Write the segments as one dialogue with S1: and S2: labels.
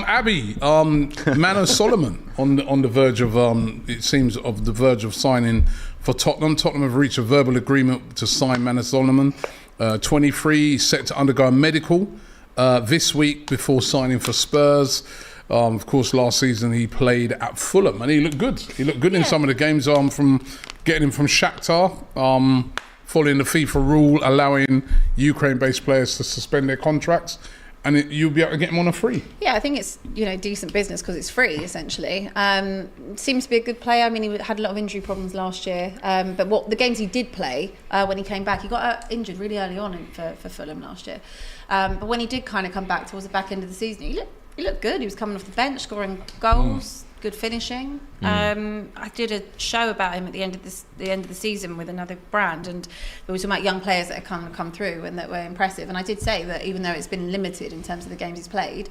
S1: Abby, Mano Solomon on the verge of it seems of the verge of signing for Tottenham. Tottenham have reached a verbal agreement to sign Mano Solomon, 23, set to undergo a medical this week before signing for Spurs. Of course, last season he played at Fulham and he looked good. He looked good in some of the games. From getting him from Shakhtar, following the FIFA rule allowing Ukraine-based players to suspend their contracts. And you'll be able to get him on a free.
S2: Yeah, I think it's decent business because it's free essentially. Seems to be a good player. I mean, he had a lot of injury problems last year, but the games he did play when he came back, he got injured really early on for Fulham last year. But when he did kind of come back towards the back end of the season, he looked good. He was coming off the bench, scoring goals. Good finishing. I did a show about him at the end of the season with another brand, and we were talking about young players that have come through and that were impressive. And I did say that even though it's been limited in terms of the games he's played,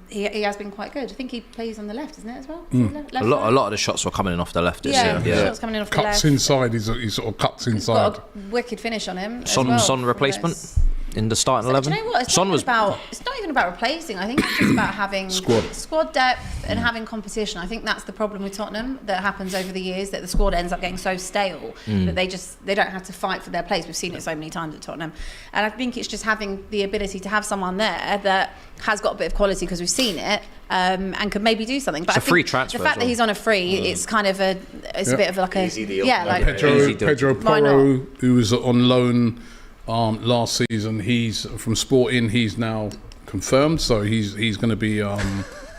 S2: he has been quite good. I think he plays on the left, isn't it, as well?
S3: A lot of the shots were coming in off the left.
S2: Shots coming in off the left.
S1: Cuts inside. He sort of cuts inside.
S2: He's got a wicked finish on him.
S3: Son replacement in the starting 11.
S2: Do you know what? It's not even about replacing. I think it's just about having squad depth and having competition. I think that's the problem with Tottenham that happens over the years, that the squad ends up getting so stale that they don't have to fight for their place. We've seen it so many times at Tottenham, and I think it's just having the ability to have someone there that has got a bit of quality because we've seen it and could maybe do something. But
S3: it's a free transfer.
S2: The fact that he's on a free, it's kind of a bit of like
S4: easy deal.
S1: Pedro Porro, who was on loan last season, he's from Sporting. He's now confirmed, so he's going to be.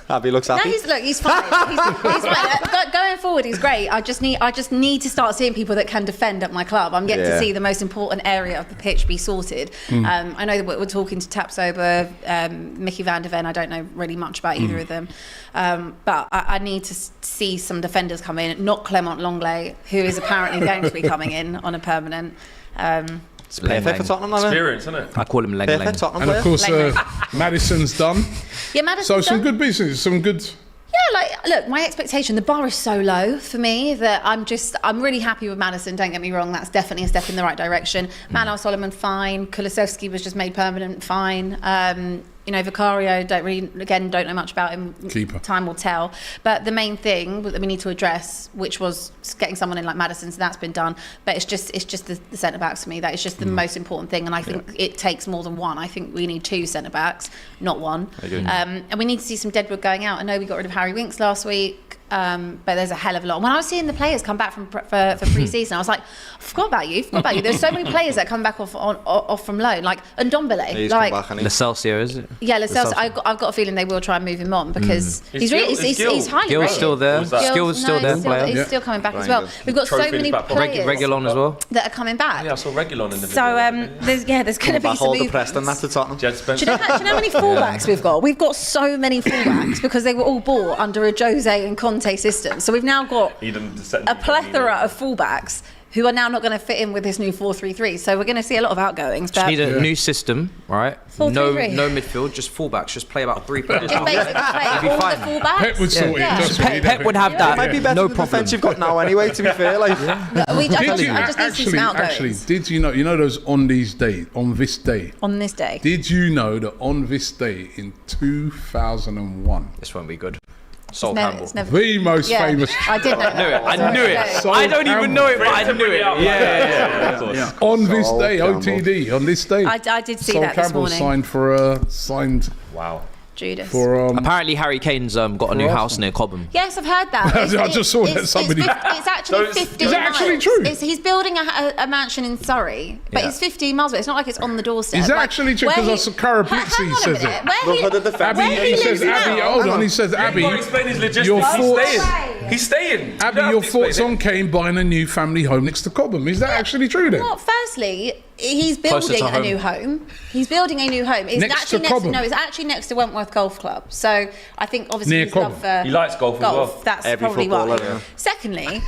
S4: Abby looks happy.
S2: No, he's fine. He's fine. Going forward, he's great. I just need to start seeing people that can defend at my club. I'm getting to see the most important area of the pitch be sorted. I know that we're talking to Tapsoba, Mickey van der Ven. I don't know really much about either of them, but I need to see some defenders come in. Not Clement Longley, who is apparently going to be coming in on a permanent.
S4: It's perfect for Tottenham,
S5: experience, isn't it?
S3: I call him Leng Leng.
S1: And of course, Maddison's done.
S2: Yeah, Maddison's
S1: so
S2: done.
S1: Some good business, some good.
S2: Yeah, look, my expectation, the bar is so low for me that I'm really happy with Maddison. Don't get me wrong, that's definitely a step in the right direction. Mano Solomon, fine. Kulusevski was just made permanent, fine. Vicario, don't know much about him.
S1: Keeper.
S2: Time will tell. But the main thing that we need to address, which was getting someone in like Maddison, so that's been done. But it's just the centre backs for me. That is just the most important thing, and I think it takes more than one. I think we need 2 centre backs, not one. And we need to see some Deadwood going out. I know we got rid of Harry Winks last week. But there's a hell of a lot. When I was seeing the players come back for pre-season, I was like, I forgot about you. There's so many players that come back off from loan, like Ndombele, like
S3: Lo Celso, is it?
S2: Yeah, Lo Celso. I've got a feeling they will try and move him on because he's highly
S3: Gil's
S2: rated.
S3: still there. Gil's still there.
S2: He's still coming back as well. We've got so many players
S3: Reguilon as well
S2: that are coming back.
S5: Yeah, I saw Reguilon in the video.
S2: So there's going to be some movement.
S4: Preston, that's at Tottenham.
S2: Do you know how many fullbacks we've got? We've got so many fullbacks because they were all bought under a Jose and Conte system. So we've now got a plethora of fullbacks who are now not going to fit in with this new 4-3-3. So we're going to see a lot of outgoings.
S3: Just need a new system, right?
S2: 4-3-3.
S3: No midfield, just fullbacks. Just play about 3 players.
S2: Just basically play all the fullbacks.
S1: Pep would sort it.
S3: Pep would have that.
S4: It might be better than the defence you've got now anyway, to be fair. I
S2: just need to see some outgoings.
S1: Actually, did you know those on this day? Did you know that on this day in 2001?
S3: This won't be good. Sol Campbell.
S1: The most famous.
S2: I did know that.
S3: I knew it. I don't even know it, but I knew it. Yeah.
S1: On this day, OTD, on this day.
S2: I did see
S1: Sol
S2: that this
S1: Campbell
S2: morning.
S1: signed.
S5: Wow.
S2: Judas.
S3: Apparently Harry Kane's got a new house near Cobham.
S2: Yes, I've heard that.
S1: I just saw that somebody.
S2: It's actually 15
S1: Is that actually
S2: miles.
S1: true?
S2: He's building a mansion in Surrey, but it's 15 miles away. It's not like it's on the doorstep.
S1: Is that actually true? Because I saw Cara Blitzy says it. Hold on. He says, Abby, your thoughts.
S5: He's staying.
S1: Abby, your thoughts on Kane buying a new family home next to Cobham. Is that actually true then?
S2: Well, firstly, he's building a new home. He's building a new home. It's actually next to Wentworth Golf Club. So I think obviously
S1: near
S2: his love for
S5: he likes golf as well.
S2: That's probably why. Secondly,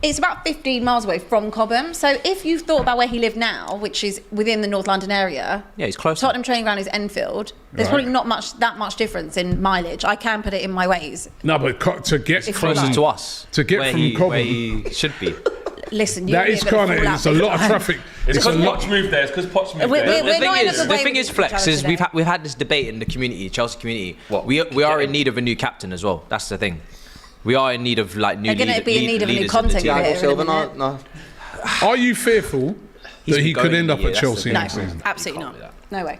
S2: it's about 15 miles away from Cobham. So if you've thought about where he lived now, which is within the North London area,
S3: he's close.
S2: Tottenham training ground is Enfield. There's probably not that much difference in mileage. I can put it in my ways.
S1: No, but to get
S3: closer to us,
S1: to get
S3: where
S1: from Cobham,
S3: where he should be.
S2: listen,
S1: That is kind of, it's a lot of traffic.
S5: It's
S1: It's a
S5: because
S1: lot.
S5: Poch moved there. It's because Poch moved
S2: We're-
S5: there.
S2: we're-
S3: The
S2: not in a good way
S3: thing
S2: with
S3: is,
S2: each
S3: Flex,
S2: other
S3: is
S2: today.
S3: we've had this debate in the community, Chelsea community.
S5: What?
S3: We are in need of a new captain as well. That's the thing. We are in need of like new.
S2: They're gonna be in need of a new content
S3: team.
S2: creator.
S4: Thiago Silva,
S2: in a minute.
S4: no.
S1: Are you fearful
S3: He's
S1: that he
S3: been
S1: could
S3: going
S1: end
S3: a
S1: up
S3: year,
S1: at
S3: that's the
S1: Chelsea
S3: thing.
S2: No,
S1: next season?
S2: absolutely
S5: Can't
S2: not.
S5: do that.
S2: No way.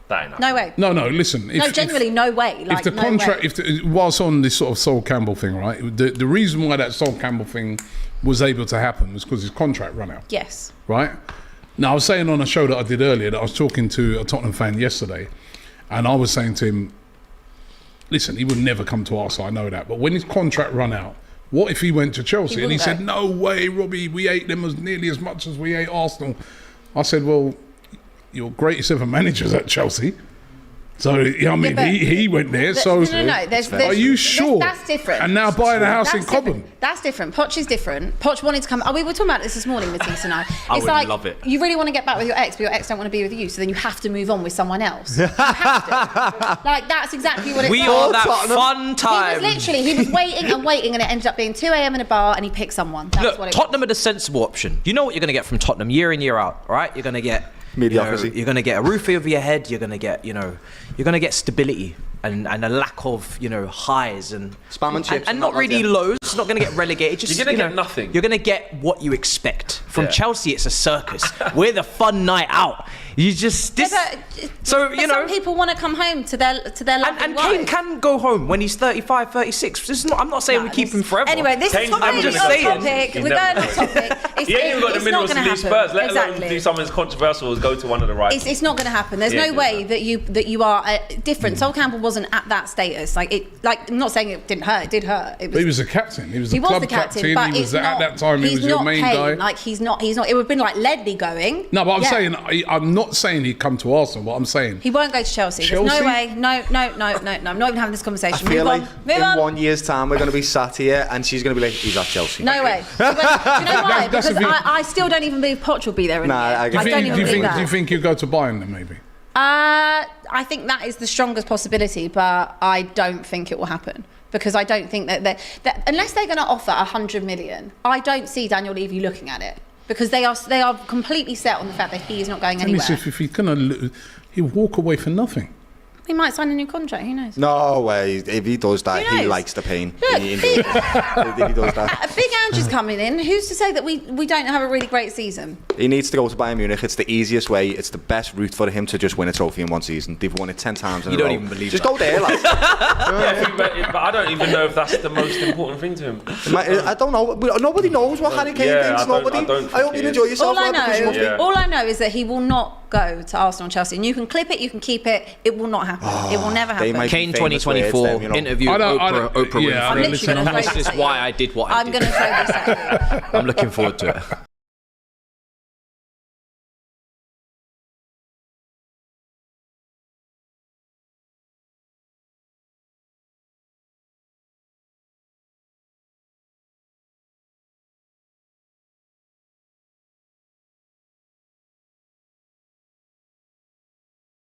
S5: That ain't
S2: No way.
S1: No, listen.
S2: No, genuinely, no way. Like,
S1: If the
S2: no
S1: contract,
S2: way.
S1: whilst on this sort of Sol Campbell thing, right? The reason why that Sol Campbell thing was able to happen was because his contract ran out,
S2: Yes.
S1: right? Now I was saying on a show that I did earlier that I was talking to a Tottenham fan yesterday, and I was saying to him, "Listen, he would never come to Arsenal. I know that, but when his contract ran out, what if he went to Chelsea?" And he
S2: wouldn't
S1: said,
S2: go.
S1: "No way, Robbie. We hate them as nearly as much as we hate Arsenal." I said, "Well, your greatest ever manager's at Chelsea." So, I mean,
S2: but-
S1: he went there. So,
S2: No.
S1: are you sure?
S2: That's different.
S1: And now buying a house in
S2: That's
S1: Cobham.
S2: different. That's different. Poch is different. Poch wanted to come. Oh, we were talking about this morning, Matisse and I.
S3: I
S2: It's
S3: would
S2: like
S3: love it.
S2: you really want to get back with your ex, but your ex don't want to be with you, so then you have to move on with someone else. You have to. Like that's exactly what it
S3: We
S2: was.
S3: are that
S4: Tottenham.
S3: fun time.
S2: He was waiting and waiting, and it ended up being 2 a.m. in a bar, and he picked someone. That's
S3: Look,
S2: what it
S3: Tottenham are the sensible option. You know what you're going to get from Tottenham year in, year out, right? You're going to get
S4: Mediocrity.
S3: You're going to get a roof over your head. You're going to get, you're going to get stability and a lack of, highs and
S4: Spam and chips
S3: and
S4: and
S3: not
S4: that,
S3: really
S4: yeah.
S3: lows. Not going to get relegated. Just,
S5: You're gonna
S3: you
S5: get
S3: know,
S5: nothing.
S3: You're going to get what you expect from
S5: Yeah.
S3: Chelsea. It's a circus. We're the fun night out. You just this. So
S2: But
S3: you know.
S2: some people want to come home to their lovely
S3: And Kane
S2: wife.
S3: can go home when he's 35, 36. This is not, I'm not saying we keep him forever.
S2: Anyway, this
S5: Kane's
S2: is
S5: never
S2: completely
S3: gonna
S2: off
S3: say it.
S2: topic.
S5: He's
S2: We're
S5: never
S2: going off
S5: gonna
S2: topic. It's,
S5: He ain't even got the
S2: it's
S5: minerals
S2: not
S5: to
S2: going
S5: do
S2: to happen.
S5: Spurs, let alone
S2: Exactly.
S5: do something as controversial as go to one of the rivals.
S2: It's not going to happen. There's
S5: Yeah,
S2: no
S5: yeah,
S2: way
S5: yeah.
S2: that you are different. Sol Campbell wasn't at that status. I'm not saying it didn't hurt. It did hurt. It
S1: But he was the captain. He was the
S2: he was
S1: club
S2: the captain,
S1: He
S2: but
S1: was
S2: it's
S1: at
S2: not,
S1: that time. He
S2: he's
S1: was your
S2: not
S1: main
S2: Kane.
S1: guy.
S2: Like he's not. It would have been like Ledley going.
S1: No, but I'm
S2: Yeah.
S1: saying I'm not saying he'd come to Arsenal. But I'm saying
S2: He won't go to Chelsea. There's
S1: Chelsea?
S2: no way. No. I'm not even having this
S4: I
S2: conversation.
S4: feel
S2: Move
S4: like
S2: on. Move
S4: in
S2: on.
S4: 1 year's time we're going to be sat here and she's going to be like, he's at Chelsea.
S2: No way. Do you know why?
S1: that's the
S2: Because
S1: thing.
S2: I still don't even believe Poch will be there in
S4: Nah,
S2: the end.
S4: I
S2: I
S4: get it.
S2: don't even believe that.
S1: do you think you go to Bayern then maybe?
S2: I think that is the strongest possibility, but I don't think it will happen because I don't think that unless they're going to offer 100 million, I don't see Daniel Levy looking at it because they are completely set on the fact that he is not going
S1: I mean,
S2: anywhere.
S1: if he's gonna, he'll walk away for nothing.
S2: He might sign a new contract. Who knows?
S4: No way. If he does that,
S2: Who
S4: he
S2: knows?
S4: likes the pain.
S2: Look,
S4: If he does that.
S2: Big Andrew's coming in. Who's to say that we don't have a really great season?
S4: He needs to go to Bayern Munich. It's the easiest way. It's the best route for him to just win a trophy in one season. They've won it 10 times in
S3: You
S4: a row.
S3: don't even believe
S4: Just
S3: that.
S4: go there, lads.
S5: But I don't even know if that's the most important thing to him.
S4: I don't know. Nobody knows what Harry Kane
S5: Yeah,
S4: thinks.
S5: I don't
S4: Nobody.
S5: think
S4: I hope
S5: it
S4: you
S5: is.
S4: enjoy yourself.
S2: All I
S4: lad, because you must be-
S5: Yeah.
S2: all I know is that he will not go to Arsenal and Chelsea. And you can clip it, you can keep it. It will not happen. It will never
S4: they
S2: happen.
S4: might-
S3: Kane
S4: famous
S3: 2024
S4: words, you know.
S3: interview
S1: I
S3: with
S1: don't-
S3: Oprah
S1: yeah,
S3: Winfrey.
S1: I'm
S2: literally gonna throw
S3: This
S2: this
S3: is
S2: at
S3: why
S2: you.
S3: I did what I
S2: I'm
S3: did.
S2: going to throw this at you.
S3: I'm looking forward to it.